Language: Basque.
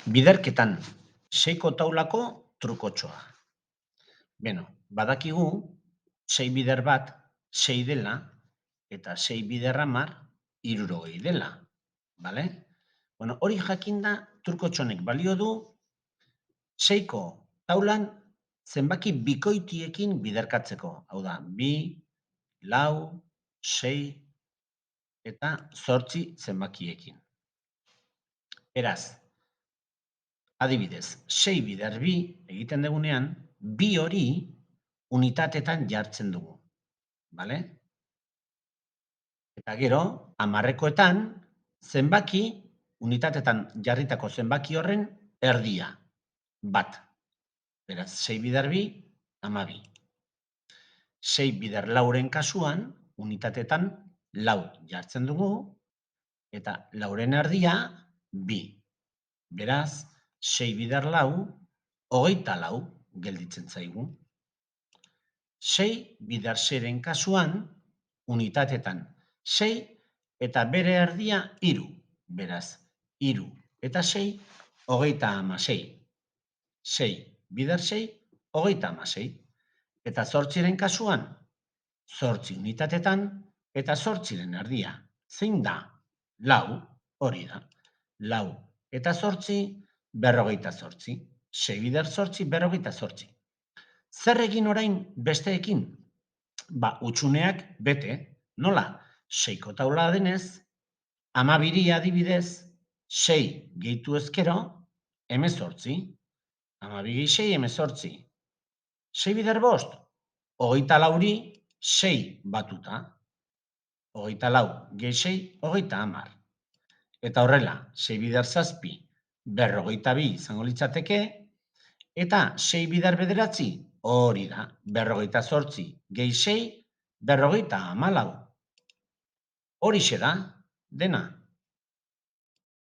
Biderketan, seiko taulako trukotxoa. Beno, badakigu, sei bider bat, sei dela, eta sei bider hamar, 60 dela. Bale? Bueno, hori jakinda, trukotxonek balio du, seiko taulan zenbaki bikoitiekin biderkatzeko. Hau da, 2, 4, 6 eta 8 zenbakiekin. Beraz, adibidez, 6 bider 2 egiten dugunean, 2 hori unitatetan jartzen dugu. Bale? Eta gero, 10ekoetan, zenbaki, unitatetan jarritako zenbaki horren erdia. 1. Beraz, 6 bider 2, 12. 6 bider 4-en kasuan, unitatetan 4 jartzen dugu, eta 4-en erdia 2. Beraz, 6 bider 4, 24 gelditzen zaigu. 6 bider 6-en kasuan, unitatetan 6 eta bere erdia 3. Beraz, 3 eta 6, 36. 6 bider 6, 36. Eta 8-ren kasuan, 8 unitatetan eta 8-ren erdia. Zein da? 4, hori da. 4 eta 8, 48. 6 bider 8, 48. Zer egin orain besteekin? Hutsuneak bete, nola? 6ko taula denez, 12-ri adibidez, 6 gehitu ezkero, 18. 12 gehi 6, 18. 6 bider 5, 24-ri 6 batuta. 24 gehi 6, 30. Eta horrela, 6 bider 7, 42 izango litzateke, eta 6 bider 9, hori da, 48 gehi 6, 54. Horixe da, dena.